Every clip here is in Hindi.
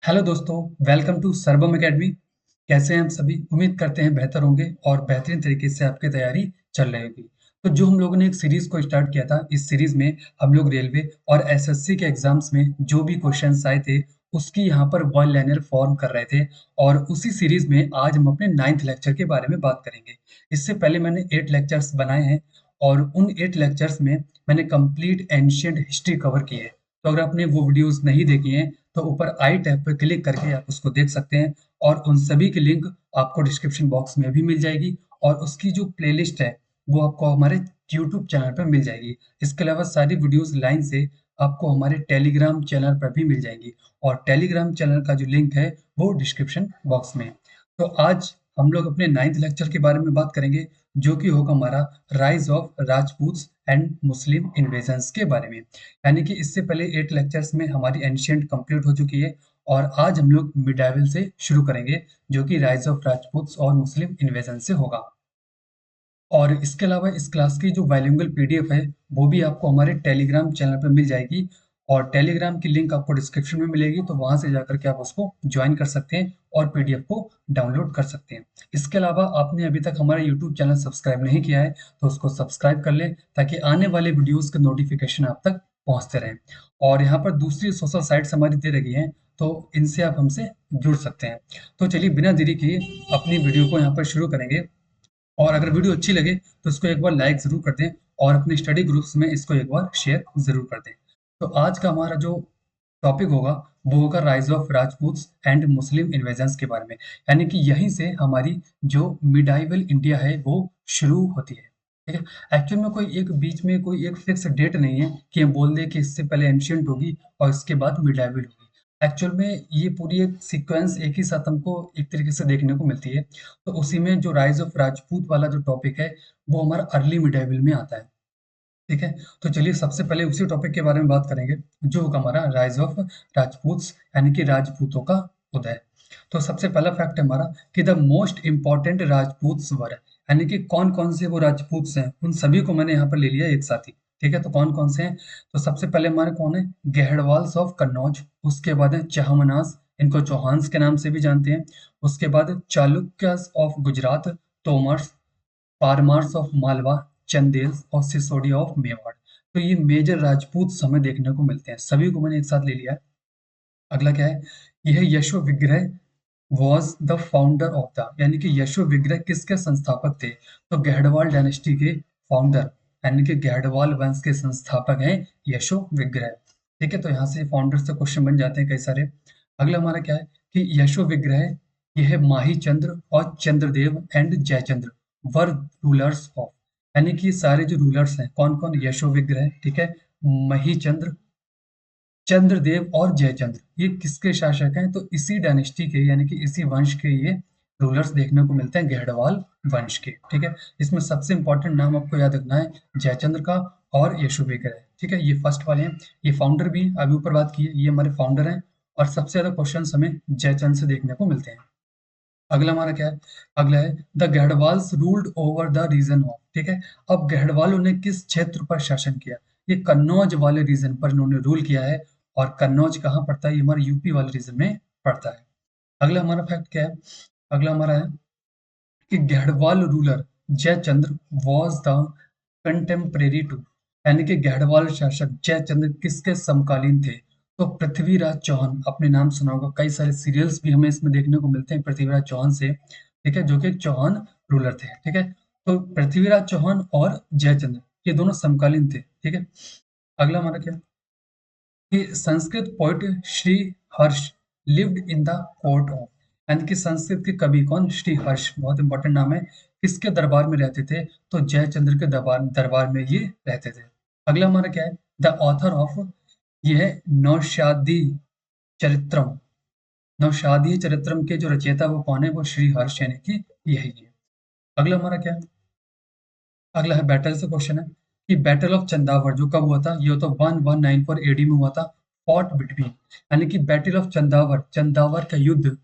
हेलो दोस्तों, वेलकम टू सरबम एकेडमी। कैसे हैं हम सभी? उम्मीद करते हैं बेहतर होंगे और बेहतरीन तरीके से आपकी तैयारी चल रही होगी। तो जो हम लोगों ने एक सीरीज को स्टार्ट किया था, इस सीरीज में हम लोग रेलवे और एसएससी के एग्जाम्स में जो भी क्वेश्चंस आए थे उसकी यहाँ पर वन लाइनर फॉर्म कर रहे थे। और उसी सीरीज में आज हम अपने 9th लेक्चर के बारे में बात करेंगे। इससे पहले मैंने 8 लेक्चर्स बनाए हैं और उन 8 लेक्चर्स में मैंने कंप्लीट एंशियंट हिस्ट्री कवर की है। तो अगर आपने वो वीडियोस नहीं देखी हैं तो ऊपर आई टैब पर क्लिक करके आप उसको देख सकते हैं और उन सभी की लिंक आपको डिस्क्रिप्शन बॉक्स में भी मिल जाएगी और उसकी जो प्लेलिस्ट है वो आपको हमारे यूट्यूब चैनल पर मिल जाएगी। इसके अलावा सारी वीडियोस लाइन से आपको हमारे टेलीग्राम चैनल पर भी मिल जाएंगी और टेलीग्राम चैनल का जो लिंक है वो डिस्क्रिप्शन बॉक्स में है। तो आज हम लोग अपने 9th लेक्चर के बारे में बात करेंगे, जो कि होगा हमारा rise of Rajput and Muslim invasions के बारे में। यानी कि इससे पहले 8 लेक्चर्स में हमारी एंशियंट कंप्लीट हो चुकी है और आज हम लोग मिडाइवल से शुरू करेंगे, जो कि राइज ऑफ राजपूत और मुस्लिम इन्वेजन से होगा। और इसके अलावा इस क्लास की जो बाइलिंगुअल पीडीएफ है वो भी आपको हमारे टेलीग्राम चैनल पर मिल जाएगी और टेलीग्राम की लिंक आपको डिस्क्रिप्शन में मिलेगी, तो वहां से जाकर के आप उसको ज्वाइन कर सकते हैं और पीडीएफ को डाउनलोड कर सकते हैं। इसके अलावा आपने अभी तक हमारा यूट्यूब चैनल सब्सक्राइब नहीं किया है तो उसको सब्सक्राइब कर लें ताकि आने वाले वीडियोस के नोटिफिकेशन आप तक पहुंचते रहें। और यहाँ पर दूसरी सोशल साइट्स हमारी दे रखी हैं, तो इनसे आप हमसे जुड़ सकते हैं। तो चलिए बिना देरी किए अपनी वीडियो को यहाँ पर शुरू करेंगे। और अगर वीडियो अच्छी लगे तो इसको एक बार लाइक जरूर कर दें और अपने स्टडी ग्रुप्स में इसको एक बार शेयर जरूर कर दें। तो आज का हमारा जो टॉपिक होगा वो होगा rise of Rajputs and Muslim invasions के बारे में। यानी कि यहीं से हमारी जो मिडाइवल इंडिया है वो शुरू होती है। ठीक है, एक्चुअल में कोई एक बीच में कोई एक फिक्स डेट नहीं है कि हम बोल दें कि इससे पहले एंशियंट होगी और इसके बाद मिडाइवल होगी। एक्चुअल में ये पूरी एक सीक्वेंस एक ही साथ हमको एक तरीके से देखने को मिलती है। तो उसी में जो राइज ऑफ राजपूत वाला जो टॉपिक है वो हमारा अर्ली मिडाइवल में आता है। ठीक है, तो चलिए सबसे पहले उसी टॉपिक के बारे में बात करेंगे, जो होगा हमारा राइज ऑफ राजपूत्स यानी कि राजपूतों का उदय। तो सबसे पहला फैक्ट है हमारा कि द मोस्ट इंपॉर्टेंट राजपूत्स वर, यानी कि कौन कौन से वो राजपूत्स हैं उन सभी को मैंने यहाँ पर ले लिया एक साथ ही। ठीक है, तो कौन कौन से हैं? तो सबसे पहले हमारे कौन है? गहड़वाल्स ऑफ कन्नौज। उसके बाद है चहमनास, इनको चौहान्स के नाम से भी जानते हैं। उसके बाद चालुक्यस ऑफ गुजरात, तोमर्स, पारमार्स ऑफ मालवा, चंदेल्स और सिसोदिया ऑफ मेवाड़। तो ये मेजर राजपूत हमें देखने को मिलते हैं, सभी को मैंने एक साथ ले लिया है। अगला क्या है? यह यशो विग्रह was the founder of the, यानी कि यशो विग्रह किसके संस्थापक थे? तो गहड़वाल डायनेस्टी के फाउंडर, यानी कि गहड़वाल वंश के संस्थापक हैं यशो विग्रह। ठीक है, तो यहाँ से फाउंडर से क्वेश्चन बन जाते हैं कई सारे। अगला हमारा क्या है कि यशो विग्रह यह माही चंद्र और Chandradev and Jayachandra were rulers of, यानी कि ये सारे जो रूलर्स हैं कौन कौन? यशो विग्रह, ठीक है, महीचंद्र, चंद्रदेव और जयचंद्र, ये किसके शासक हैं? तो इसी डायनेस्टी के यानी कि इसी वंश के ये रूलर्स देखने को मिलते हैं, गहड़वाल वंश के। ठीक है, इसमें सबसे इंपॉर्टेंट नाम आपको याद रखना है जयचंद्र का और यशोविग्रह। ठीक है, ये फर्स्ट वाले हैं, ये फाउंडर भी अभी ऊपर बात की है, ये हमारे फाउंडर हैं और सबसे ज्यादा क्वेश्चन हमें जयचंद से देखने को मिलते हैं। अगला हमारा क्या है? अगला है the Garhwals ruled over the region of. ठीक है, अब गढ़वालों ने किस क्षेत्र पर शासन किया? ये कन्नौज वाले रीजन पर इन्होंने रूल किया है और कन्नौज कहाँ पड़ता है? ये हमारे यूपी वाले रीजन में पड़ता है। अगला हमारा फैक्ट क्या है? अगला हमारा है कि Garhwal ruler Jaichandra was the contemporary to, यानी कि गढ़वाल शासक जयचंद्र किसके समकालीन थे? तो पृथ्वीराज चौहान, अपने नाम सुना होगा, कई सारे सीरियल्स भी हमें इसमें देखने को मिलते हैं पृथ्वीराज चौहान से। ठीक है, जो कि एक चौहान रूलर थे। ठीक है, तो पृथ्वीराज चौहान और जयचंद्र ये दोनों समकालीन थे। ठीक है, अगला हमारा क्या कि Sanskrit poet Shri Harsh lived in the court of, यानी कि संस्कृत के कवि कौन? श्री हर्ष, बहुत इंपॉर्टेंट नाम है। किसके दरबार में रहते थे? तो जयचंद्र के दरबार दरबार में ये रहते थे। अगला हमारा क्या है? द ऑथर ऑफ, ये है नौशादी चरित्रम। नौशादी चरित्रम के जो रचयिता वो कौन है? वो श्री हर्ष, यानी कि यही है। अगला हमारा क्या है? अगला है बैटल से क्वेश्चन है कि बैटल ऑफ चंदावर जो कब हुआ था? ये तो 1194 एडी में हुआ था। फॉट बिटवीन, यानी कि बैटल ऑफ चंदावर, चंदावर का युद्ध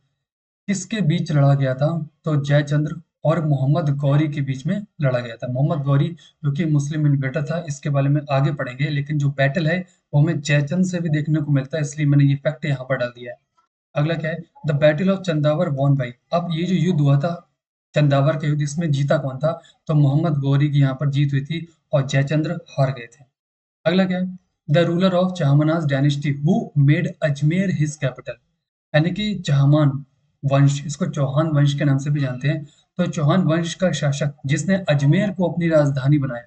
किसके बीच लड़ा गया था? तो जयचंद्र और मोहम्मद गौरी के बीच में लड़ा गया था। मोहम्मद गौरी जो कि मुस्लिम इन्वेटर था, इसके बारे में आगे पढ़ेंगे, लेकिन जो बैटल है वो हमें जयचंद से भी देखने को मिलता है, इसलिए मैंने ये फैक्ट यहाँ पर डाल दिया है। अगला क्या है, the battle of Chandawar won by. अब ये जो युद्ध हुआ था, चंदावर का युद्ध, इसमें जीता कौन था? तो मोहम्मद गौरी की यहाँ पर जीत हुई थी और जयचंद्र हार गए थे। अगला क्या है, the ruler of Chahamanas dynasty who made Ajmer his capital. यानी कि चाहमान वंश, इसको चौहान वंश के नाम से भी जानते हैं। तो चौहान वंश का शासक जिसने अजमेर को अपनी राजधानी बनाया,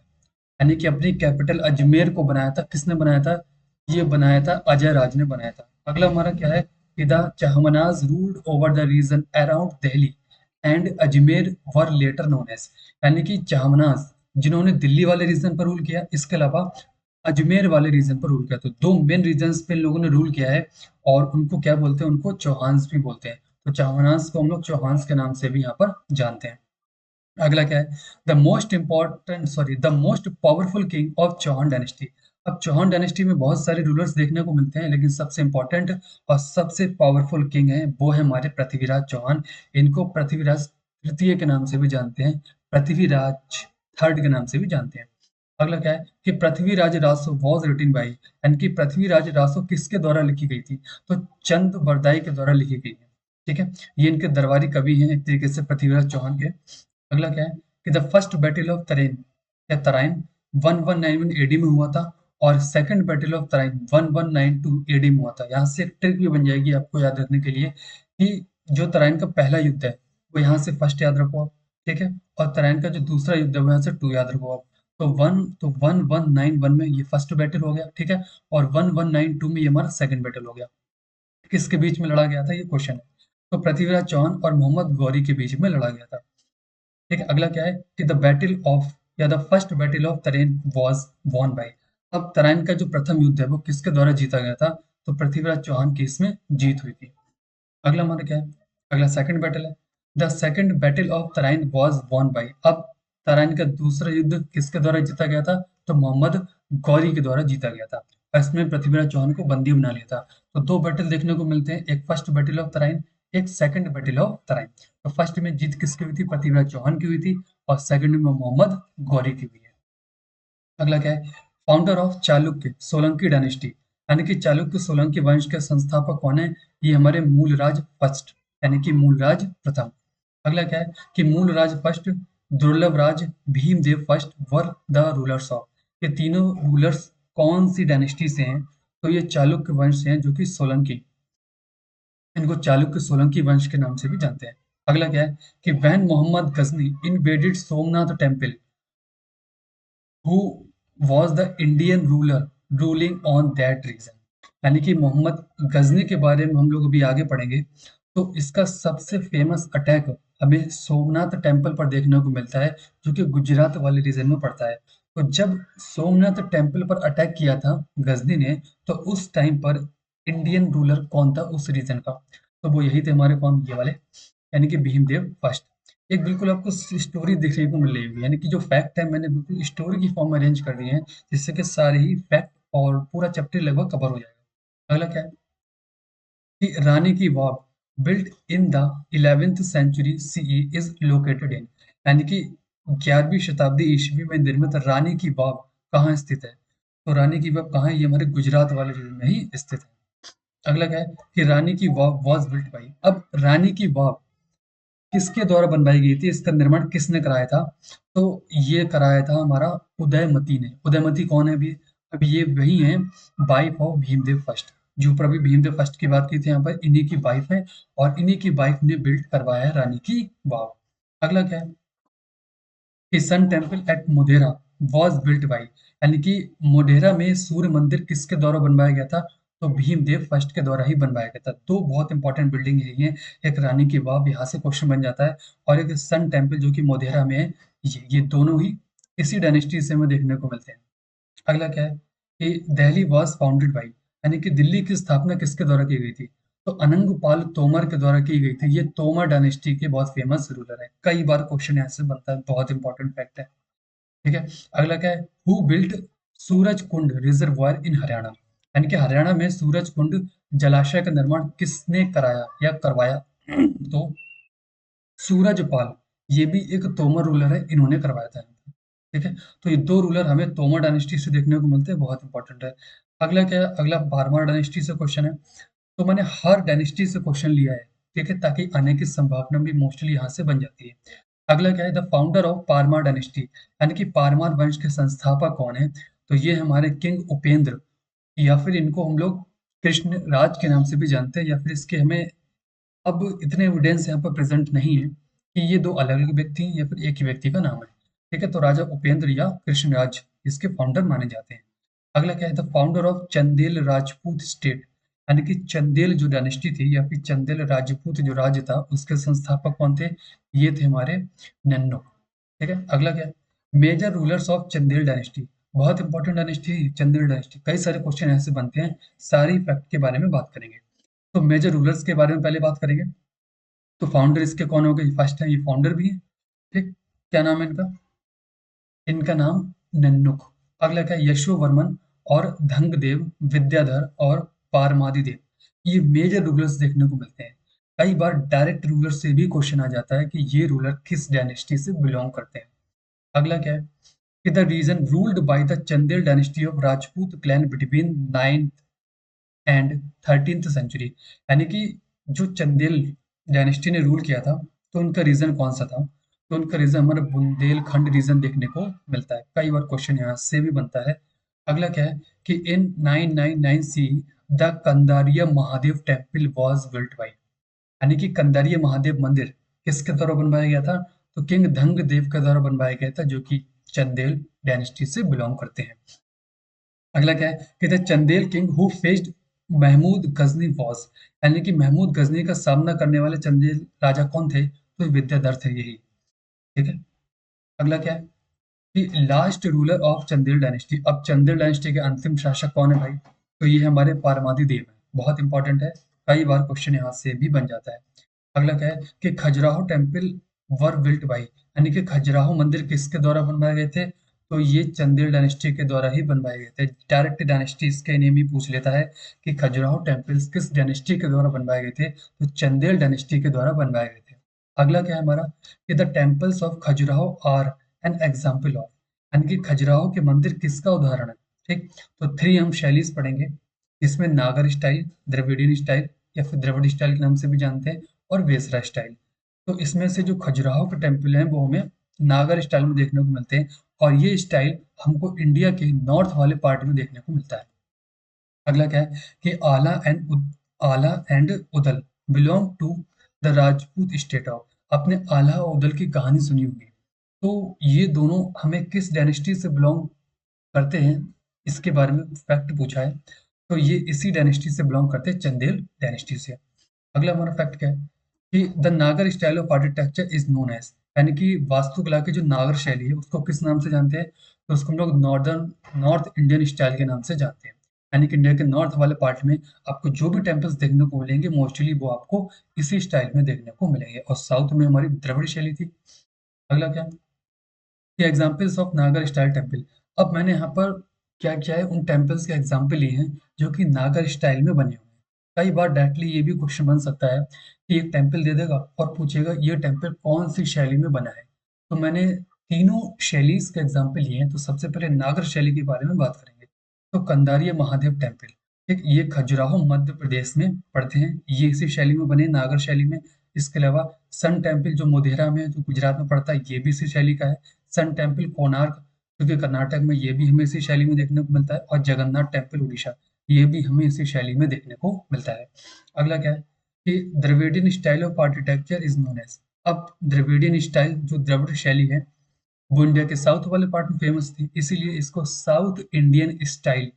यानी कि अपनी कैपिटल अजमेर को बनाया था, किसने बनाया था? ये बनाया था अजय राज ने बनाया था। अगला हमारा क्या है, कि the Chahamanas ruled over the region around Delhi and Ajmer were later known as. यानी कि चाहमनाज जिन्होंने दिल्ली वाले रीजन पर रूल किया, इसके अलावा अजमेर वाले रीजन पर रूल किया। तो दो मेन रीजन्स पे इन लोगों ने रूल किया है और उनको क्या बोलते हैं? उनको चौहान्स भी बोलते हैं। तो चाहमनाज को हम लोग चौहान्स के नाम से भी यहाँ पर जानते हैं। अगला क्या है, the most powerful king of Chauhan dynasty. अब चौहान डायनेस्टी में बहुत सारे रूलर्स देखने को मिलते हैं, लेकिन सबसे इंपॉर्टेंट और सबसे पावरफुल किंग है वो है हमारे पृथ्वीराज चौहान। इनको पृथ्वीराज तृतीय के नाम से भी जानते हैं, पृथ्वीराज थर्ड के नाम से भी जानते हैं। अगला क्या है, कि Prithviraj Raso was written by, यानी कि पृथ्वीराज रासो किसके द्वारा लिखी गई थी? तो चंद बरदाई के द्वारा लिखी गई है। ठीक है, ये इनके दरबारी कवि हैं एक तरीके से पृथ्वीराज चौहान के। अगला क्या है, कि the first battle of Tarain या तराइन 1191 एडी में हुआ था और second battle of Tarain 1192 AD में हुआ था। यहाँ से एक ट्रिक भी बन जाएगी आपको याद रखने के लिए कि जो तराइन का पहला युद्ध है वो यहाँ से फर्स्ट याद रखो आप। ठीक है, और तराइन का जो दूसरा युद्ध है वो यहाँ से टू याद रखो आप। तो 1191 में ये फर्स्ट बैटल हो गया। ठीक है, और 1192 में ये हमारा सेकंड बैटल हो गया। किसके बीच में लड़ा गया था, ये क्वेश्चन है। तो पृथ्वीराज चौहान और मोहम्मद गौरी के बीच में लड़ा गया था। ठीक है, अगला क्या है, कि द बैटल ऑफ या द फर्स्ट बैटल ऑफ तरेन वाज वॉन बाय। अब तराइन का जो प्रथम युद्ध है वो किसके द्वारा जीता गया था? तो पृथ्वीराज चौहान की इसमें जीत हुई थी। अगला हमारा क्या है, अगला सेकंड बैटल है, the second battle of Tarain was won by. अब तराइन का दूसरा युद्ध किसके द्वारा जीता गया था? तो मोहम्मद गौरी के द्वारा जीता गया था और इसमें पृथ्वीराज चौहान को बंदी बना लिया था। तो दो बैटल देखने को मिलते हैं, एक फर्स्ट बैटल ऑफ तराइन, एक सेकंड बैटल ऑफ तराइन। तो फर्स्ट में जीत किसकी हुई थी? पृथ्वीराज चौहान की हुई थी और सेकंड में मोहम्मद गौरी की हुई है। अगला क्या है, founder of Chalukya Solanki dynasty, यानी कि चालुक्य सोलंकी वंश के संस्थापक कौन है? ये हमारे मूलराज फर्स्ट, यानी कि मूलराज प्रथम। अगला क्या है, कि Mulraj first, Durlabh Raj, Bhimdev first were the rulers of. ये तीनों रूलर्स कौन सी डायनेस्टी से हैं? तो ये चालुक्य वंश से हैं, जो कि सोलंकी, इनको चालुक्य सोलंकी वंश के नाम से भी जानते हैं। अगला क्या है, कि when Mohammad Ghazni invaded Somnath temple who was the Indian ruler ruling on that region. यानी कि मोहम्मद गजनी के बारे में हम लोग अभी आगे पढ़ेंगे। तो इसका सबसे फेमस अटैक हमें सोमनाथ टेम्पल पर देखने को मिलता है, जो कि गुजरात वाले रीजन में पड़ता है। तो जब सोमनाथ टेम्पल पर अटैक किया था गजनी ने, तो उस टाइम पर इंडियन रूलर कौन था उस रीजन का? तो वो यही थे हमारे, कौन? ये वाले, यानी कि भीमदेव फर्स्ट। एक बिल्कुल आपको स्टोरी देखने को मिल रही होगी, यानी कि जो फैक्ट है मैंने बिल्कुल स्टोरी की फॉर्म में अरेंज कर दिए हैं, जिससे कि सारे ही फैक्ट और पूरा चैप्टर लगभग कवर हो जाएगा। अगला क्या है, कि Rani ki Vav built in the 11th century CE is located in. यानी कि 11वीं शताब्दी ईस्वी में निर्मित रानी की वाव कहाँ स्थित है? तो रानी की वाव कहाँ है? ये हमारे गुजरात वाले रीजन में ही स्थित है। अगला क्या है, कि रानी की वाव वॉज बिल्ट बाई। अब रानी की वाव किसके द्वारा बनवाई गई थी, इसका निर्माण किसने कराया था? तो ये कराया था हमारा उदयमती ने। उदयमती कौन है अभी? अभी ये वही है वाइफ ऑफ भीमदेव फर्स्ट। जो ऊपर अभी भीमदेव फर्स्ट की बात की थी, यहाँ पर इन्हीं की वाइफ है और इन्हीं की वाइफ ने बिल्ड करवाया है रानी की वाव। अगला क्या है, कि sun temple at Modhera was built by. यानी कि मोढेरा में सूर्य मंदिर किसके द्वारा बनवाया गया था? तो भीमदेव फर्स्ट के द्वारा ही बनवाया गया था। दो बहुत इंपॉर्टेंट बिल्डिंग यही है, एक रानी की वाव, यहाँ से क्वेश्चन बन जाता है, और एक सन टेम्पल जो कि मोढेरा में है। ये दोनों ही इसी डायनेस्टी से हमें देखने को मिलते हैं। अगला क्या है, कि दिल्ली वॉज फाउंडेड बाई, यानी कि दिल्ली की स्थापना किसके द्वारा की गई थी? तो अनंगपाल तोमर के द्वारा की गई थी। ये तोमर डायनेस्टी के बहुत फेमस रूलर है, कई बार क्वेश्चन ऐसे बनता है, बहुत इंपॉर्टेंट फैक्ट है। ठीक है, अगला क्या है, who built Suraj Kund reservoir in Haryana. यानी कि हरियाणा में सूरज कुंड जलाशय का निर्माण किसने कराया या करवाया? तो सूरजपाल, ये भी एक तोमर रूलर है, इन्होंने करवाया था। ठीक है, तो ये दो रूलर हमें तोमर डायनेस्टी से देखने को मिलते हैं, बहुत इंपॉर्टेंट है। अगला क्या है, अगला बारहवां डायनेस्टी से क्वेश्चन है। तो मैंने हर डायनेस्टी से क्वेश्चन लिया है, ठीक है, ताकि आने की संभावना भी मोस्टली यहाँ से बन जाती है। अगला क्या है, द फाउंडर ऑफ पारमार डायनेस्टी, यानी कि पारमार वंश के संस्थापक कौन है? तो ये हमारे किंग उपेंद्र, या फिर इनको हम लोग कृष्ण राज के नाम से भी जानते हैं, या फिर इसके हमें अब इतने एविडेंस यहाँ पर प्रेजेंट नहीं है कि ये दो अलग अलग व्यक्ति हैं या फिर एक ही व्यक्ति का नाम है। ठीक है, तो राजा उपेंद्र या कृष्णराज इसके फाउंडर माने जाते हैं। अगला क्या है, the founder of Chandel Rajput state, यानी कि चंदेल जो डायनेस्टी थी या फिर चंदेल राजपूत जो राज्य था उसके संस्थापक कौन थे? ये थे हमारे नन्नो। ठीक है, अगला क्या है, major rulers of Chandel dynasty, बहुत इंपॉर्टेंट डायनेस्टी चंदेल डायनेस्टी, कई सारे क्वेश्चन ऐसे बनते हैं, सारी फैक्ट के बारे में बात करेंगे। तो मेजर रूलर्स के बारे में पहले बात करेंगे। तो फाउंडर इसके कौन हो गए? फर्स्ट है, ये फाउंडर भी है, ठीक, क्या नाम है इनका? इनका नाम नन्नुक। अगला क्या है, यशोवर्मन और धंगदेव, विद्याधर और पारमादिदेव, ये मेजर रूलर्स देखने को मिलते हैं। कई बार डायरेक्ट रूलर से भी क्वेश्चन आ जाता है कि ये रूलर किस डायनेस्टी से बिलोंग करते हैं। अगला क्या है कि the region ruled by the Chandel dynasty of Rajput clan between 9th and 13th century, यानी कि जो चंदेल डायनेस्टी ने रूल किया था, तो उनका रीजन कौन सा था? तो उनका रीजन हमारा बुंदेलखंड रीजन देखने को मिलता है। कई बार क्वेश्चन यहाँ से भी बनता है। अगला क्या है कि इन 999 see the Kandariya Mahadev temple was built by, यानी कि कंदारिया महादेव मंदिर किसके द्वारा बनवाया गया था? तो किंग धंग देव के द्वारा बनवाया गया था, जो कि चंदेल डायनेस्टी से बिलोंग करते हैं। अगला क्या है कि the Chandel king who faced Mahmud Ghazni was, यानी कि महमूद गजनी का सामना करने वाले चंदेल राजा कौन थे? तो विद्याधर थे, यही। ठीक है, अगला क्या है कि last ruler of Chandel dynasty, अब चंदेल डायनेस्टी के अंतिम शासक कौन है भाई? तो ये हमारे पारमादी देव है, बहुत इंपॉर्टेंट है, कई बार क्वेश्चन यहाँ से भी बन जाता है। अगला क्या है कि Khajuraho temple were built by, यानी कि खजुराहो मंदिर किसके द्वारा बनवाए गए थे? तो ये चंदेल डायनेस्टी के द्वारा ही बनवाए गए थे। डायरेक्ट डायनेस्टी इसके नेम ही पूछ लेता है कि खजुराहो टेम्पल्स किस डायनेस्टी के द्वारा बनवाए गए थे? तो चंदेल डायनेस्टी के द्वारा बनवाए गए थे। अगला क्या है हमारा कि the temples of Khajuraho are an example of, यानी कि खजुराहो के मंदिर किसका उदाहरण है? ठीक, तो थ्री हम शैलीज पढ़ेंगे, इसमें नागर स्टाइल, द्रविडियन स्टाइल, या फिर द्रविड़ स्टाइल के नाम से भी जानते हैं, और वेसरा स्टाइल। तो इसमें से जो खजुराहो के टेम्पल हैं वो हमें नागर स्टाइल में देखने को मिलते हैं, और ये स्टाइल हमको इंडिया के नॉर्थ वाले पार्ट में देखने को मिलता है। अगला क्या है कि Alha and Udal belong to the Rajput state of, आपने आला और उदल की कहानी सुनी होगी, तो ये दोनों हमें किस डायनेस्टी से बिलोंग करते हैं, इसके बारे में फैक्ट पूछा है। तो ये इसी डायनेस्टी से बिलोंग करते हैं, चंदेल डायनेस्टी से। अगला हमारा फैक्ट क्या है कि the Nagara style of architecture is known as, यानी कि वास्तुकला की जो नागर शैली है उसको किस नाम से जानते हैं? तो उसको हम लोग नॉर्थ इंडियन स्टाइल के नाम से जानते हैं, यानी कि इंडिया के नॉर्थ वाले पार्ट में आपको जो भी टेम्पल्स देखने को मिलेंगे मोस्टली वो आपको इसी स्टाइल में देखने को मिलेंगे, और साउथ में हमारी द्रविड़ शैली थी। अगला क्या कि एग्जाम्पल्स ऑफ नागर स्टाइल टेम्पल, अब मैंने यहाँ पर क्या किया है, उन टेम्पल्स के एग्जाम्पल लिए हैं जो कि नागर स्टाइल में बने हुए हैं। कई बार डायरेक्टली ये भी क्वेश्चन बन सकता है कि एक टेम्पल दे देगा और पूछेगा ये टेम्पल कौन सी शैली में बना है। तो मैंने तीनों शैलीज के एग्जाम्पल लिए हैं, तो सबसे पहले नागर शैली के बारे में बात करेंगे। तो कंदारिया महादेव टेम्पल, ठीक, ये खजुराहो मध्य प्रदेश में पड़ते हैं, ये इसी शैली में बने, नागर शैली में। इसके अलावा सन टेम्पल जो मोढेरा में है, जो गुजरात में पड़ता है, ये भी इसी शैली का है। सन टेम्पल कोणार्क, क्योंकि कर्नाटक में, ये भी हमें इसी शैली में देखने को मिलता है, और जगन्नाथ टेम्पल उड़ीसा, ये भी हमें इसी शैली में देखने को मिलता है। अगला क्या है कि Dravidian style of architecture is known as, अब द्रविडियन स्टाइल जो द्रविड़ शैली है वो इंडिया के साउथ वाले पार्ट में फेमस थी, इसीलिए इसको south Indian style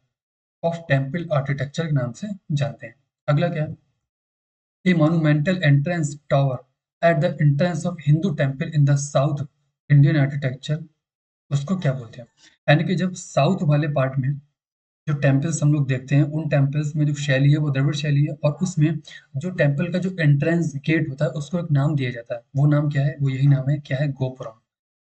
of temple architecture के नाम से जानते हैं। अगला क्या है, a monumental entrance tower at the entrance of Hindu temple in the South Indian architecture, उसको क्या बोलते हैं? यानी कि जब साउथ वाले पार्ट में जो टेम्पल्स हम लोग देखते हैं, उन टेम्पल्स में जो शैली है वो द्रविड़ शैली है, और उसमें जो टेम्पल का जो एंट्रेंस गेट होता है उसको एक नाम दिया जाता है, वो नाम क्या है? वो यही नाम है, क्या है? गोपुरम।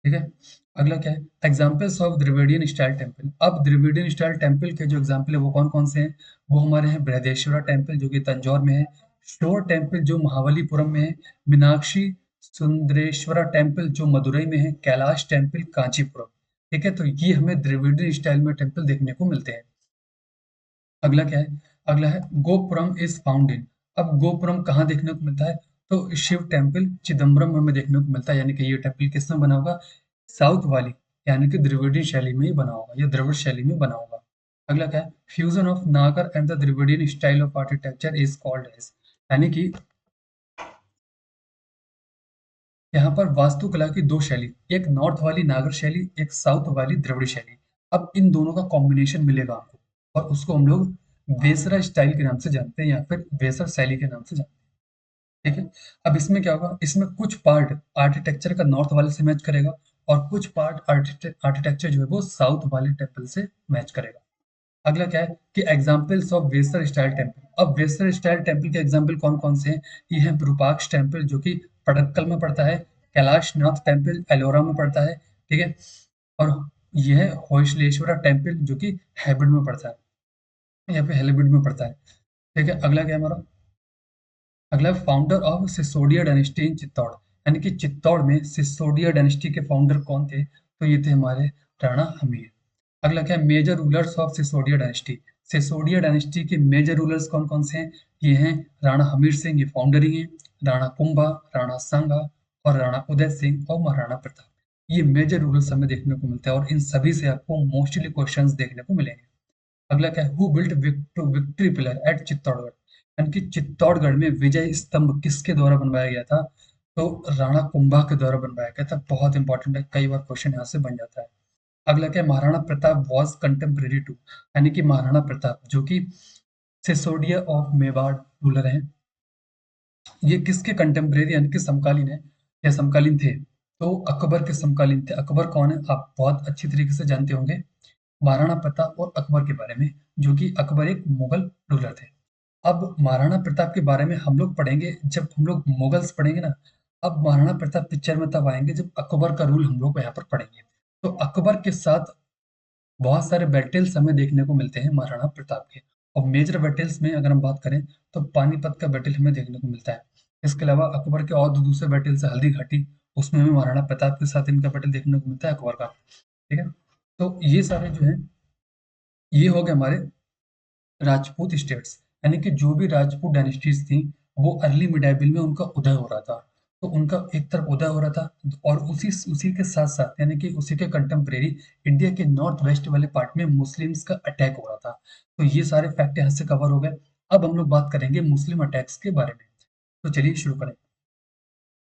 ठीक है, अगला क्या है, examples of Dravidian style temple, अब द्रविडियन स्टाइल टेम्पल के जो एग्जाम्पल है वो कौन कौन से हैं? वो हमारे हैं बृहदेश्वरा टेम्पल जो कि तंजौर में है, शोर टेम्पल जो महाबलीपुरम में है, मीनाक्षी सुंदरेश्वरा टेम्पल जो मदुरई में है, कैलाश टेम्पल कांचीपुरम। ठीक है, तो ये हमें द्रविडियन स्टाइल में टेम्पल देखने को मिलते हैं। अगला क्या है अगला है गोपुरम इज फाउंड इन। अब गोपुरम कहाँ देखने को मिलता है? तो शिव टेम्पल चिदम्बरम में हमें देखने को मिलता है, यानी कि ये टेम्पल किसमें बना होगा? साउथ वाली यानी कि द्रविडियन शैली में ही बना होगा, या द्रविड़ शैली में बना होगा। अगला क्या है? Fusion of Nagara and the Dravidian style of architecture is called as. यानी कि यहाँ पर वास्तुकला की दो शैली, एक नॉर्थ वाली नागर शैली, एक साउथ वाली द्रविड़ शैली। अब इन दोनों का कॉम्बिनेशन मिलेगा आपको, और उसको हम लोग वेसरा स्टाइल के नाम से जानते हैं, या फिर वेसर शैली के नाम से जानते हैं। ठीक है। अब इसमें क्या होगा? इसमें कुछ पार्ट आर्किटेक्चर का नॉर्थ वाले से मैच करेगा, और कुछ पार्ट आर्किटेक्चर जो है वो साउथ वाले टेम्पल से मैच करेगा। अगला क्या है कि examples of Wester style temple. अब वेस्टर स्टाइल टेम्पल के एग्जाम्पल कौन कौन से हैं? ये है विरूपाक्ष टेम्पल जो कि पड़क्कल में पड़ता है, कैलाश नाथ टेम्पल एलोरा में पड़ता है, ठीक है, और यह है होयसलेश्वरा टेम्पल जो कि हैबिड में पड़ता है, यहाँ पे हेलिबिड में पड़ता है। ठीक है। अगला क्या है हमारा? अगला founder of Sisodia dynasty in Chittor. यानी कि चित्तौड़ में सिसोडिया डायनेस्टी के फाउंडर कौन थे? तो ये थे हमारे राणा हमीर। अगला क्या है? Major rulers of Sisodia dynasty. Sisodia dynasty के मेजर रूलर्स कौन कौन से हैं? ये हैं राणा हमीर सिंह, ये फाउंडर ही हैं, राणा कुंभा, राणा सांगा, और राणा उदय सिंह और महाराणा प्रताप। ये मेजर रूलर्स हमें देखने को मिलते हैं, और इन सभी से आपको मोस्टली क्वेश्चंस देखने को मिलेंगे। अगला क्या है? Who built victory pillar at Chittorgarh. यानी कि चित्तौड़गढ़ में विजय स्तंभ किसके द्वारा बनवाया गया था? तो राणा कुंभा के द्वारा बनवाया गया था। बहुत इंपॉर्टेंट है, कई बार क्वेश्चन यहाँ से बन जाता है। अगला क्या है? Maharana Pratap was contemporary to. यानी कि महाराणा प्रताप जो कि सिसोडिया ऑफ मेवाड़ रूलर हैं, ये किसके कंटेम्प्रेरी यानी कि समकालीन है, या समकालीन थे? तो अकबर के समकालीन थे। अकबर कौन है? आप बहुत अच्छी तरीके से जानते होंगे महाराणा प्रताप और अकबर के बारे में, जो कि अकबर एक मुगल रूलर थे। अब महाराणा प्रताप के बारे में हम लोग पढ़ेंगे जब हम लोग मुगल्स पढ़ेंगे ना। अब महाराणा प्रताप पिक्चर में तब आएंगे जब अकबर का रूल हम लोग यहाँ पर पढ़ेंगे। तो अकबर के साथ बहुत सारे बैटल्स हमें देखने को मिलते हैं महाराणा प्रताप के। और मेजर बैटल्स में अगर हम बात करें तो पानीपत का बैटल हमें देखने को मिलता है। इसके अलावा अकबर के और दो दूसरे बैटल्स है, हल्दी घाटी, उसमें हमें महाराणा प्रताप के साथ इनका बैटल देखने को मिलता है अकबर का। ठीक है। तो ये सारे जो है, ये हो गए हमारे राजपूत स्टेट्स। यानी कि जो भी राजपूत डायनेस्टीज थी, वो अर्ली मिडाइवल में उनका उदय हो रहा था। तो उनका एक तरफ उदय हो रहा था, और उसी उसी के साथ साथ यानी कि उसी के कंटेम्परेरी इंडिया के नॉर्थ वेस्ट वाले पार्ट में मुस्लिम्स का अटैक हो रहा था। तो ये सारे फैक्ट यहाँ से कवर हो गए। अब हम लोग बात करेंगे मुस्लिम अटैक्स के बारे में। तो चलिए शुरू करें।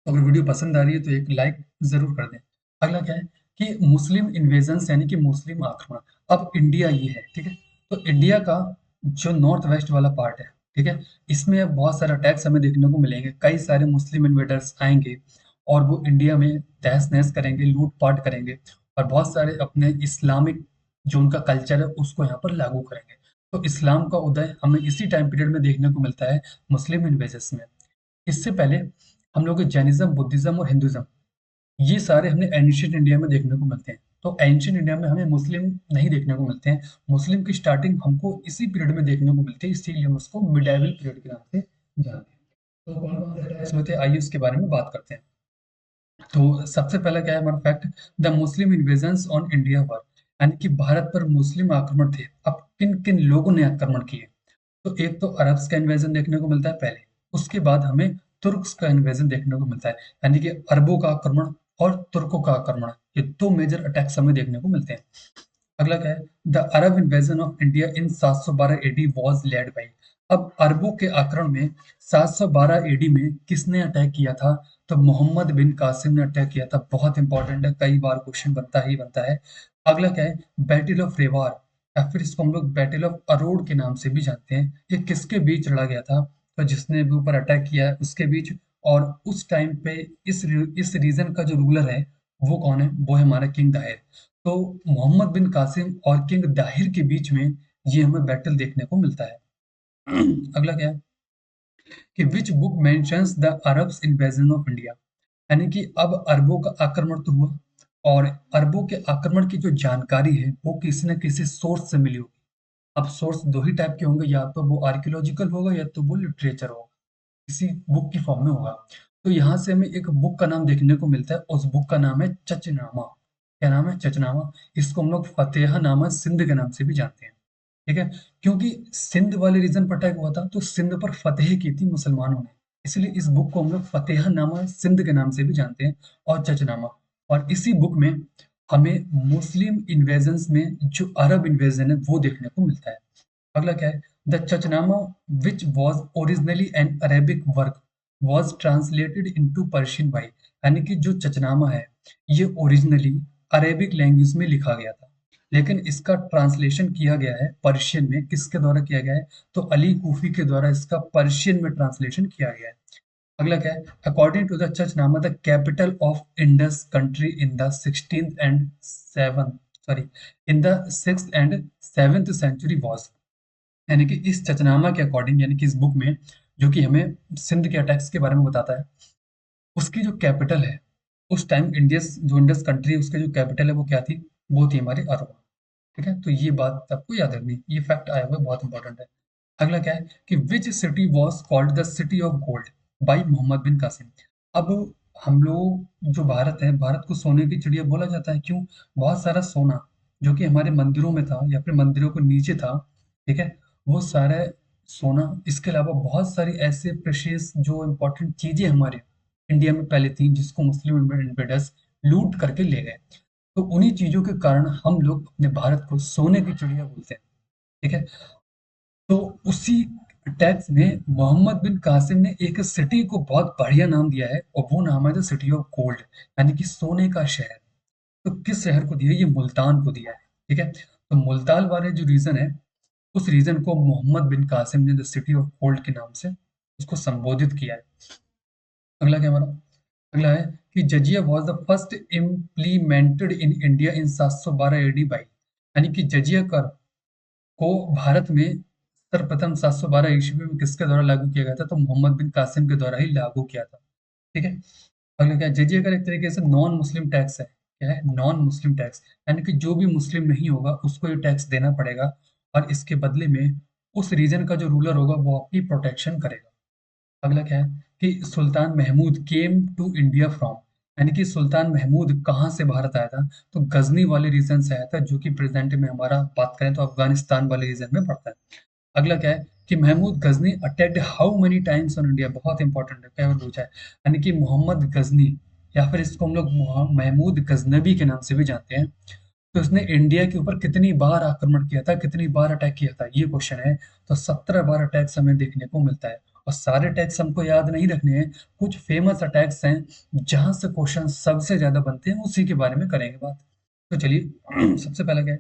अगर वीडियो पसंद आ रही है तो एक लाइक जरूर कर दें। अगला क्या है कि मुस्लिम इन्वेजन्स यानी कि मुस्लिम आक्रमण। अब इंडिया ये है, ठीक है। तो इंडिया का जो नॉर्थ वेस्ट वाला पार्ट है, ठीक है, इसमें अब बहुत सारे अटैक्स हमें देखने को मिलेंगे। कई सारे मुस्लिम इन्वेडर्स आएंगे और वो इंडिया में तहस नहस करेंगे, लूटपाट करेंगे, और बहुत सारे अपने इस्लामिक जो उनका कल्चर है उसको यहाँ पर लागू करेंगे। तो इस्लाम का उदय हमें इसी टाइम पीरियड में देखने को मिलता है, मुस्लिम इन्वेजर्स में। इससे पहले हम लोग जैनिज्म, बुद्धिज्म और हिंदुज्म, ये सारे हमें एंशिएंट इंडिया में देखने को मिलते हैं। तो एंशिएंट इंडिया में हमें मुस्लिम नहीं देखने को मिलते हैं। मुस्लिम की स्टार्टिंग हमको इसी पीरियड में देखने को मिलती है, इसीलिए हम उसको मिडाइवल पीरियड के नाम से जानते हैं। तो कौन कौन से अटैक्स हुए थे, आइए उसके बारे में बात करते हैं। तो सबसे पहला क्या है हमारा fact? The Muslim invasions on India were. यानी कि भारत पर मुस्लिम आक्रमण थे। अब किन किन लोगों ने आक्रमण किए? तो एक तो अरब्स का इन्वेजन देखने को मिलता है पहले, उसके बाद हमें तुर्क्स का इन्वेजन देखने को मिलता है। यानी कि अरबों का आक्रमण और तुर्कों का आक्रमण, ये दो मेजर अटैक्स हमें देखने को मिलते हैं। अगला क्या है? The Arab invasion of India in 712 AD was led by. अब अरबों के आक्रमण में 712 एडी में किसने अटैक किया था? तो मोहम्मद बिन कासिम ने अटैक किया था। बहुत इंपॉर्टेंट है, कई बार क्वेश्चन बनता ही बनता है। अगला क्या है? बैटल ऑफ रेवार, या फिर इसको हम लोग बैटल ऑफ अरोड़ के नाम से भी जानते हैं। ये किसके बीच लड़ा गया था? तो जिसने भी ऊपर अटैक किया है उसके बीच। और उस टाइम पे इस रीजन का जो रूलर है वो कौन है? वो है हमारा किंग दाहिर। तो मोहम्मद बिन कासिम और किंग दाहिर के बीच में ये हमें बैटल देखने को मिलता है। अगला क्या है कि which book mentions the Arabs invasion of India. यानी कि अब अरबों का आक्रमण तो हुआ, और अरबों के आक्रमण की जो जानकारी है वो किसी न किसी सोर्स से मिली होगी। अब सोर्स दो ही टाइप के होंगे, या तो वो आर्कियोलॉजिकल होगा या तो वो लिटरेचर होगा, किसी बुक की फॉर्म में होगा। तो यहाँ से हमें एक बुक का नाम देखने को मिलता है, उस बुक का नाम है चचनामा। क्या नाम है? चचनामा। इसको हम लोग फतेहा नामा सिंध के नाम से भी जानते हैं। ठीक है, क्योंकि सिंध वाले रीजन पर अटैक हुआ था तो सिंध पर फतेह की थी मुसलमानों ने, इसलिए इस बुक को हम लोग फतेहनामा सिंध के नाम से भी जानते हैं और चचनामा। और इसी बुक में हमें मुस्लिम इन्वेजन्स में जो अरब इन्वेजन है वो देखने को मिलता है। अगला क्या है, the Chachnama which was originally N Arabic work was translated into Persian by, यानी कि जो चचनामा है ये ओरिजिनली अरेबिक लैंग्वेज में लिखा गया था, लेकिन इसका ट्रांसलेशन किया गया है पर्शियन में। किसके द्वारा किया गया है, तो अली कूफी के द्वारा इसका पर्शियन में ट्रांसलेशन किया गया है। अगला क्या है, according to the Chachnama the capital of Indus country in the 16th and 7 sorry in the 6th and 7th century was, यानी कि इस चचनामा के अकॉर्डिंग, यानी कि इस बुक में जो कि हमें सिंध के अटैक्स के बारे में बताता है, उसकी जो कैपिटल है उस टाइम इंडियस जो इंडस कंट्री उसकी जो कैपिटल है वो क्या थी, वो थी हमारी अरवा। ठीक है, तो ये बात आपको याद रखनी, ये फैक्ट आया हुआ है, बहुत इंपॉर्टेंट है। अगला क्या है कि which city was called the city of gold by Mohammad bin Qasim. अब हम लोग जो भारत है, भारत को सोने की चिड़िया बोला जाता है, क्यों, बहुत सारा सोना जो कि हमारे मंदिरों में था या फिर मंदिरों के नीचे था, ठीक है, वो सारे सोना, इसके अलावा बहुत सारी ऐसे प्रेशियस जो इंपॉर्टेंट चीजें हमारे इंडिया में पहले थी जिसको मुस्लिम इन्वेडर्स लूट करके ले गए, तो उन्हीं चीजों के कारण हम लोग अपने भारत को सोने की चिड़िया बोलते हैं। ठीक है, तो उसी टैक्स में मोहम्मद बिन कासिम ने एक सिटी को बहुत बढ़िया नाम दिया है और वो नाम है द सिटी ऑफ गोल्ड, यानी कि सोने का शहर। तो किस शहर को दिया है, ये मुल्तान को दिया है। ठीक है, तो मुल्तान वाले जो रीजन है उस रीजन को मोहम्मद बिन कासिम ने द सिटी ऑफ गोल्ड के नाम से उसको संबोधित किया है। अगला क्या हमारा, अगला है कि jizya was the first implemented in India in 712 AD by, यानी कि जजिया कर को भारत में सर्वप्रथम 712 ईस्वी में किसके द्वारा लागू किया गया था, तो मोहम्मद बिन कासिम के द्वारा ही लागू किया था। ठीक है, अगला क्या है, जजिया कर एक तरीके से नॉन मुस्लिम टैक्स है। क्या है, नॉन मुस्लिम टैक्स, यानी कि जो भी मुस्लिम नहीं होगा उसको ये टैक्स देना पड़ेगा और इसके बदले में उस रीजन का जो रूलर होगा वो आपकी प्रोटेक्शन करेगा। अगला क्या है कि Sultan Mahmud came to India from, यानी कि सुल्तान महमूद कहाँ से भारत आया था, तो गजनी वाले रीजन से आया था, जो कि प्रेजेंट में हमारा बात करें तो अफगानिस्तान वाले रीजन में पड़ता है। अगला क्या है कि Mahmud Ghazni attacked how many times on India, बहुत इंपॉर्टेंट है, क्या बार पूछा है, यानी कि मोहम्मद गजनी या फिर इसको हम लोग महमूद गजनबी के नाम से भी जानते हैं, तो उसने इंडिया के ऊपर कितनी बार आक्रमण किया था, कितनी बार अटैक किया था, ये क्वेश्चन है। तो 17 बार अटैक्स हमें देखने को मिलता है और सारे अटैक्स हमको याद नहीं रखने हैं, कुछ फेमस अटैक्स हैं जहां से क्वेश्चन सबसे ज्यादा बनते हैं, उसी के बारे में करेंगे बात। तो चलिए सबसे पहला क्या है,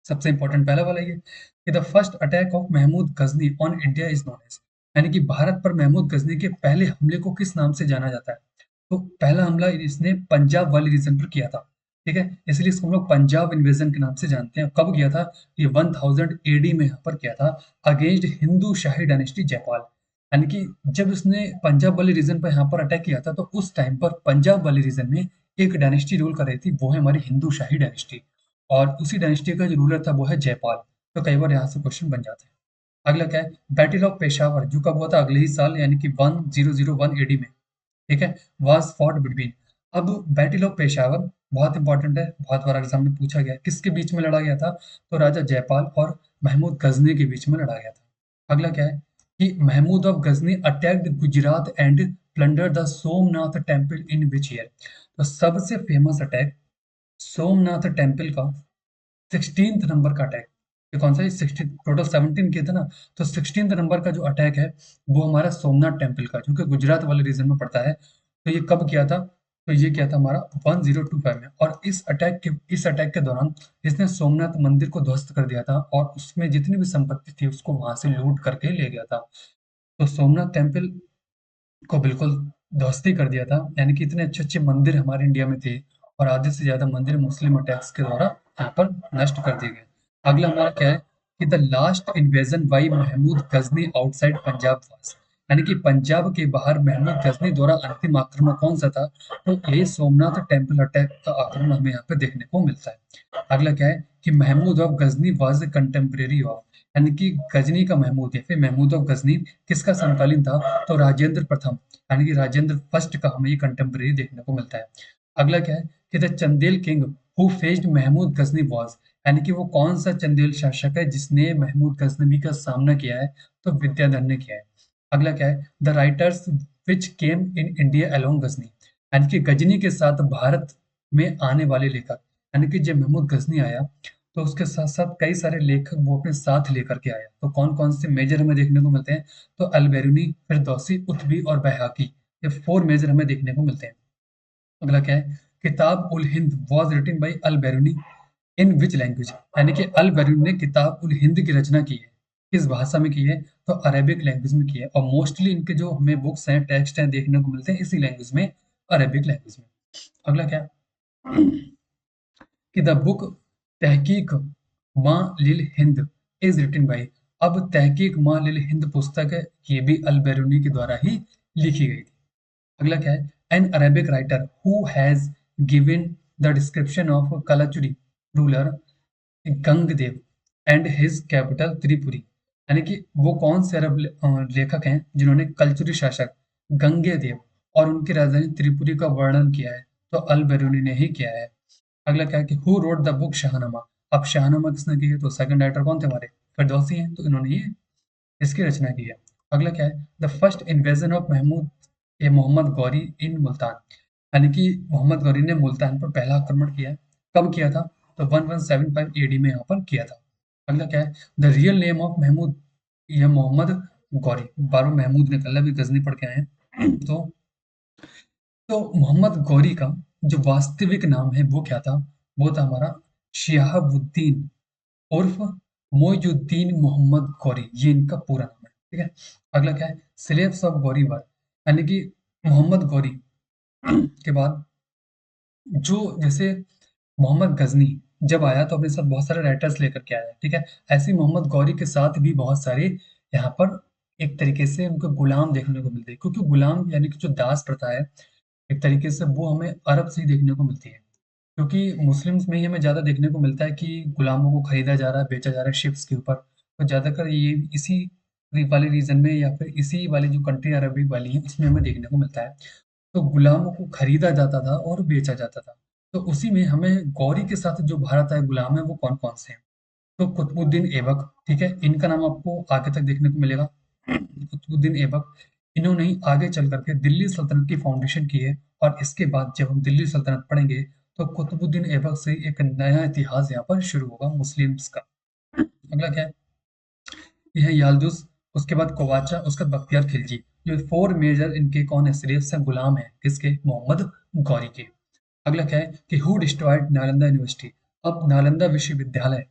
सबसे इंपॉर्टेंट पहला वाला ये कि the first attack of Mahmud Ghazni on India is known as, यानी कि भारत पर महमूद गजनी के पहले हमले को किस नाम से जाना जाता है, तो पहला हमला इसने पंजाब वाले रीजन पर किया था। ठीक है, इसलिए इसको हम लोग पंजाब इन्वेजन के नाम से जानते हैं। कब किया था, ये 1000 एडी में यहाँ पर किया था अगेंस्ट हिंदू शाही डायनेस्टी जयपाल, यानी कि जब इसने पंजाब वाले रीजन पर यहाँ पर अटैक किया था तो उस टाइम पर पंजाब वाले रीजन में एक डायनेस्टी रूल कर रही थी, वो है हमारी हिंदू शाही डायनेस्टी, और उसी डायनेस्टी का जो रूलर था वो है जयपाल। तो कई बार यहाँ से क्वेश्चन बन जाते हैं। अगला क्या है, बैटल ऑफ पेशावर जो कब हुआ था, अगले ही साल यानी कि 1001 एडी में। ठीक है, वाज फॉट बिटवीन, अब बैटल ऑफ पेशावर बहुत इंपॉर्टेंट है, बहुत बार एग्जाम में पूछा गया है, किसके बीच में लड़ा गया था, तो राजा जयपाल और महमूद गजनी के बीच में लड़ा गया था। अगला क्या है कि Mahmud of Ghazni attacked Gujarat and plunder the Somnath temple in which year, तो सबसे फेमस अटैक सोमनाथ टेम्पल का 16th नंबर का अटैक, ये कौन सा है, 16 टोटल 17 किए थे ना, तो 16th नंबर का जो अटैक है वो हमारा सोमनाथ टेम्पल का, जो कि गुजरात वाले रीजन में पड़ता है। तो ये कब किया था, तो ये किया था हमारा 1025 में, और इस अटैक के दौरान इसने सोमनाथ मंदिर को ध्वस्त कर दिया था और उसमें जितनी भी संपत्ति थी उसको वहां से लूट करके ले गया था। तो सोमनाथ टेम्पल को बिल्कुल ध्वस्त ही कर दिया था, यानी कि इतने अच्छे अच्छे मंदिर हमारे इंडिया में थे और आधे से ज्यादा मंदिर मुस्लिम अटैक्स के द्वारा यहाँ पर नष्ट कर दिए गए। अगला हमारा क्या है कि the last invasion by Mahmud Ghazni outside Punjab was, यानी कि पंजाब के बाहर महमूद गजनी द्वारा अंतिम आक्रमण कौन सा था, तो यही सोमनाथ टेम्पल अटैक का आक्रमण हमें यहाँ पे देखने को मिलता है। अगला क्या है कि Mahmud of Ghazni was contemporary of, यानी कि गजनी का महमूद या फिर महमूद ऑफ गजनी किसका समकालीन था, तो राजेंद्र प्रथम, यानी कि राजेंद्र फर्स्ट का हमें ये कंटेम्प्रेरी देखने को मिलता है। अगला क्या है कि the Chandel king who faced Mahmud Ghazni was, यानी कि वो कौन सा चंदेल शासक है जिसने महमूद गजनवी का सामना किया है? तो विद्याधर ने किया है। अगला क्या है? The writers which came in India along Ghazni, यानी कि गजनी के साथ भारत में आने वाले लेखक, यानी कि जब महमूद गजनी आया तो उसके साथ साथ कई सारे लेखक वो अपने साथ लेकर के आया। तो कौन कौन से मेजर हमें देखने को मिलते हैं? तो अल बेरूनी, फिरदौसी, उत्बी और बैहाकी, ये फोर मेजर हमें देखने को मिलते हैं। अगला क्या है? Kitab ul Hind was written by Al Beruni in which language, यानी कि अल बेरूनी ने किताब उल हिंद की रचना की है, किस भाषा में की है? तो अरेबिक लैंग्वेज में की है। और मोस्टली इनके जो हमें बुक्स हैं, टेक्स्ट हैं, देखने को मिलते हैं इसी लैंग्वेज में, अरेबिक लैंग्वेज में। अगला क्या? कि द बुक तहकीक माँ लिल हिंद इज रिटन बाई, अब तहकीक माँ लिल हिंद पुस्तक है, ये भी अल बेरूनी के द्वारा ही लिखी गई थी। अगला क्या है? An Arabic writer who has given the description of Kalachuri ruler Gangdev and his capital Tripuri, यानी कि वो कौन से अरब लेखक हैं जिन्होंने कलचुरी शासक गंगेदेव और उनकी राजधानी त्रिपुरी का वर्णन किया है? तो अल बेरूनी ने ही किया है। अगला क्या है? कि who wrote the book Shahnameh, अब शाहनामा किसने की है? तो सेकंड राइटर कौन थे हमारे? फिरदौसी हैं, तो इन्होंने ये इसकी रचना की है। अगला क्या है? The first invasion of Mahmud a Mohammad Ghori in Multan, यानी कि मोहम्मद गौरी ने मुल्तान पर पहला आक्रमण किया है। कब किया था? तो 1175 एडी में यहाँ पर किया था। अगला क्या है? The real name of Mahmud, यह मोहम्मद गौरी, बार बार महमूद निकल अभी गजनी पढ़ के आए हैं। तो मोहम्मद गौरी का जो वास्तविक नाम है वो क्या था? वो था हमारा शिहाबुद्दीन उर्फ मोइजुद्दीन मोहम्मद गौरी, ये इनका पूरा नाम है। ठीक है। अगला क्या है? स्लेव्स ऑफ गौरीवर, यानी कि मोहम्मद गौरी के बाद जो जैसे मोहम्मद गजनी जब आया तो अपने साथ बहुत सारे राइटर्स लेकर के आया। ठीक है। ऐसे ही मोहम्मद गौरी के साथ भी बहुत सारे यहाँ पर एक तरीके से उनको गुलाम देखने को मिलते हैं, क्योंकि गुलाम यानी कि जो दास प्रथा है एक तरीके से वो हमें अरब से ही देखने को मिलती है, क्योंकि मुस्लिम्स में ही हमें ज़्यादा देखने को मिलता है कि गुलामों को खरीदा जा रहा है, बेचा जा रहा है शिप्स के ऊपर। तो ज़्यादातर ये इसी वाले रीजन में या फिर इसी वाली जो कंट्री अरबिक वाली है इसमें हमें देखने को मिलता है। तो गुलामों को खरीदा जाता था और बेचा जाता था। तो उसी में हमें गौरी के साथ जो भारत आए गुलाम है वो कौन कौन से हैं? तो कुतुबुद्दीन ऐबक, ठीक है, इनका नाम आपको आगे तक देखने को मिलेगा। कुतुबुद्दीन ऐबक, इन्होंने ही आगे चल करके दिल्ली सल्तनत की फाउंडेशन की है। और इसके बाद जब हम दिल्ली सल्तनत पढ़ेंगे तो कुतुबुद्दीन ऐबक से एक नया इतिहास यहाँ पर शुरू होगा मुस्लिम्स का। अगला क्या है? ये है याल्दुस, उसके बाद कोवाचा, उसके बाद बख्तियार खिलजी। जो फोर मेजर इनके कौन है? सिर्फ से गुलाम है, किसके? मोहम्मद गौरी के। अगला क्या है? कि हु डिस्ट्रॉयड नालंदा यूनिवर्सिटी, अब नालंदा विश्वविद्यालय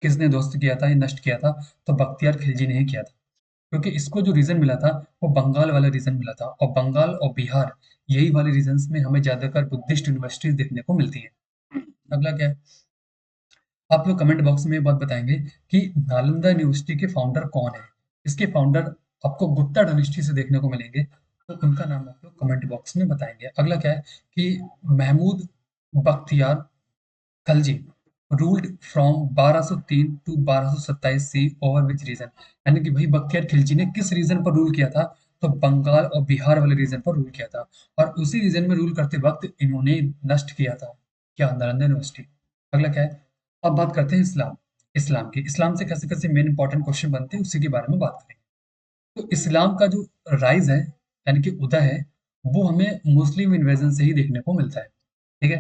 किसने ध्वस्त किया था, ये नष्ट किया था? तो बख्तियार खिलजी ने ही किया था, क्योंकि इसको जो रीजन मिला था वो बंगाल वाला रीजन मिला था, और बंगाल और बिहार यही वाले रीजन्स में हमें ज्यादातर बुद्धिस्ट यूनिवर्सिटीज देखने को मिलती है। अगला क्या है? आप लोग कमेंट बॉक्स में ये बात बताएंगे कि नालंदा यूनिवर्सिटी के फाउंडर कौन है? इसके फाउंडर आपको गुप्ता डायनेस्टी से देखने को मिलेंगे, तो उनका नाम आप लोग कमेंट बॉक्स में बताएंगे। अगला क्या है? कि Mahmud Bakhtiyar Khalji ruled from 1203 to 1227 C over which region, यानी कि भाई बख्तियार खिलजी ने किस रीजन पर रूल किया था? तो बंगाल और बिहार वाले रीजन पर रूल किया था। और उसी रीजन में रूल करते वक्त इन्होंने नष्ट किया था क्या? नालंदा यूनिवर्सिटी। अगला क्या है? अब बात करते हैं इस्लाम। इस्लाम की, इस्लाम से कैसे कैसे मेन इंपॉर्टेंट क्वेश्चन बनते हैं उसी के बारे में बात करेंगे। तो इस्लाम का जो राइज है यानी कि उदय है वो हमें मुस्लिम इन्वेजन से ही देखने को मिलता है। ठीक है।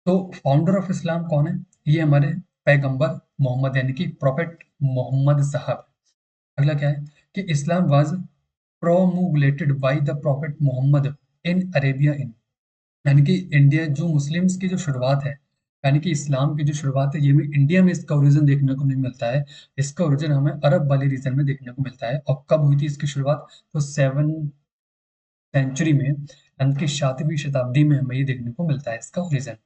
तो फाउंडर ऑफ इस्लाम कौन है? ये हमारे पैगंबर मोहम्मद, यानी कि प्रॉफेट मोहम्मद साहब। अगला क्या है? कि Islam was promulgated by the prophet Mohammad in Arabia in, यानी कि इंडिया जो मुस्लिम्स की जो शुरुआत है, यानी कि इस्लाम की जो शुरुआत है ये भी इंडिया में इसका ओरिजिन देखने को नहीं मिलता है। इसका ओरिजिन हमें अरब वाले रीजन में देखने को मिलता है। और कब हुई थी इसकी शुरुआत? तो 7th सेंचुरी में, यानी कि 7वीं शताब्दी में हमें ये देखने को मिलता है इसका ओरिजिन।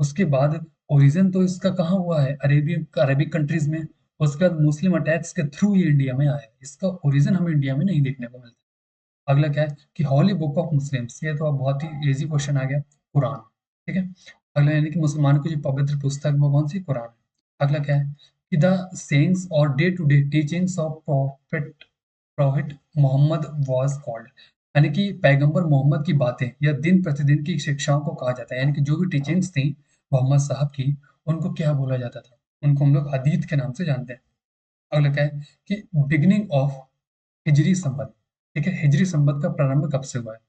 उसके बाद ओरिजिन तो इसका कहाँ हुआ है? अरेबिक कंट्रीज में। उसके बाद मुस्लिम अटैक्स के थ्रू ये इंडिया में आया है। इसका ओरिजिन हमें इंडिया में नहीं देखने को मिलता। अगला क्या है? कि हॉली बुक ऑफ मुस्लिम्स, ये तो अब बहुत ही इजी क्वेश्चन आ गया, कुरान। ठीक है। अगला यानी कि मुसलमानों की जो पवित्र पुस्तक वो कौन सी? कुरान है। अगला क्या है? कि द सेइंग्स और day to day teachings of prophet Mohammad was called, यानी कि पैगंबर मोहम्मद की बातें या दिन प्रतिदिन की शिक्षाओं को कहा जाता है, यानी कि जो भी टीचिंग्स थी मोहम्मद साहब की उनको क्या बोला जाता था? उनको हम लोग हदीद के नाम से जानते हैं। अगला क्या है कि बिगिनिंग ऑफ हिजरी संवत, ठीक है, हिजरी संवत का प्रारंभ कब से हुआ है?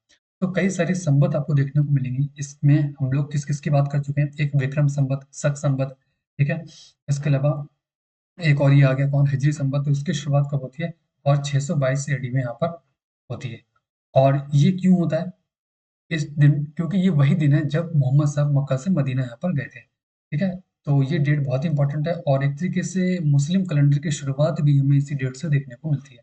तो कई सारी संवत आपको देखने को मिलेंगी। इसमें हम लोग किस किस की बात कर चुके हैं, एक विक्रम संवत, शक संवत, ठीक है। इसके अलावा एक और ये आ गया कौन, हिजरी संवत, तो उसकी शुरुआत कब होती है? और 622 एडी में यहाँ पर होती है। और ये क्यों होता है इस दिन? क्योंकि ये वही दिन है जब मोहम्मद साहब मक्का से मदीना यहाँ पर गए थे, ठीक है। तो ये डेट बहुत इंपॉर्टेंट है और एक तरीके से मुस्लिम कैलेंडर की शुरुआत भी हमें इसी डेट से देखने को मिलती है।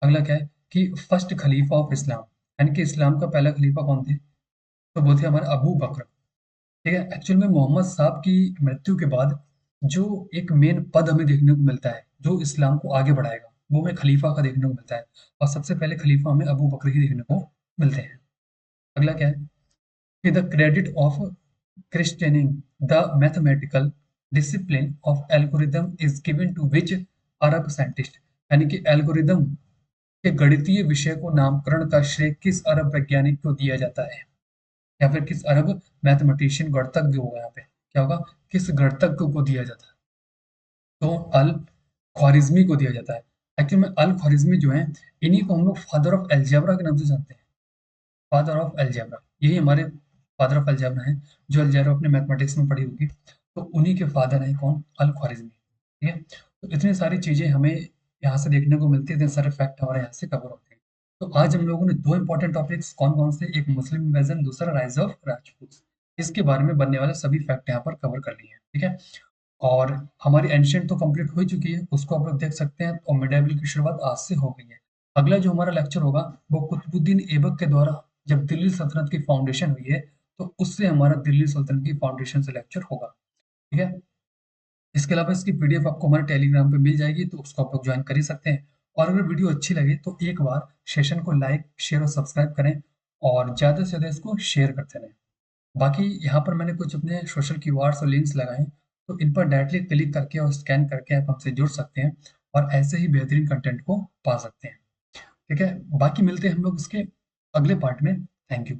अगला क्या है कि फर्स्ट खलीफा ऑफ इस्लाम, यानी कि इस्लाम का पहला खलीफा कौन थे? तो वो थे हमारे अबू बकर, ठीक है। एक्चुअल में मोहम्मद साहब की मृत्यु के बाद जो एक मेन पद हमें देखने को मिलता है जो इस्लाम को आगे बढ़ाएगा, वो हमें खलीफा का देखने को मिलता है। और सबसे पहले खलीफा हमें अबू बकर ही देखने को मिलते हैं। अगला क्या है कि the credit of christening the mathematical discipline of algorithm is given to which Arab scientist, यानी कि एल्गोरिदम के गणितीय विषय को नामकरण का श्रेय किस अरब वैज्ञानिक को दिया जाता है? या फिर किस अरब मैथमेटिशियन, गणितज्ञ होगा यहाँ पे, क्या होगा, किस गणितज्ञ को दिया जाता है? तो अल ख्वारिज्मी को दिया जाता है। एक्चुअली में अल ख्वारिज्मी जो है, इन्हीं को हम लोग फादर ऑफ अलजेब्रा के नाम से जानते हैं। फादर ऑफ अलजेब्रा, यही हमारे फादर ऑफ अलजेब्रा हैं। जो अलजेब्रा अपने मैथमेटिक्स में पढ़ी होगी, तो उन्हीं के फादर हैं कौन, अल ख्वारिज्मी, ठीक है। तो इतनी सारी चीजें हमें यहाँ से देखने को मिलती है, इतने सारे फैक्ट हमारे यहाँ से कवर होते हैं। तो आज हम लोगों ने दो इंपॉर्टेंट टॉपिक्स कौन कौन से, एक मुस्लिम इन्वेजन, दूसरा राइज ऑफ राजपूत, इसके बारे में बनने वाले सभी फैक्ट यहाँ पर कवर कर लिए हैं, ठीक है। और हमारी एंशिएंट तो कंप्लीट हो चुकी है, उसको आप लोग देख सकते हैं, और मिडेवल की शुरुआत आज से हो गई है। अगला जो हमारा लेक्चर होगा वो कुतुबुद्दीन ऐबक के द्वारा जब दिल्ली सल्तनत की फाउंडेशन हुई है, तो उससे हमारा दिल्ली सल्तनत की फाउंडेशन से लेक्चर होगा, ठीक है। इसके अलावा इसकी पीडीएफ आपको हमारे टेलीग्राम पे मिल जाएगी, तो उसको आप लोग ज्वाइन कर ही सकते हैं। और अगर वीडियो अच्छी लगे तो एक बार सेशन को लाइक, शेयर और सब्सक्राइब करें, और ज़्यादा से ज़्यादा इसको शेयर करते रहें। बाकी यहाँ पर मैंने कुछ अपने सोशल कीवर्ड्स और लिंक्स लगाए हैं, तो इन पर डायरेक्टली क्लिक करके और स्कैन करके आप हमसे जुड़ सकते हैं और ऐसे ही बेहतरीन कंटेंट को पा सकते हैं, ठीक है। बाकी मिलते हैं हम लोग इसके अगले पार्ट में। Thank you.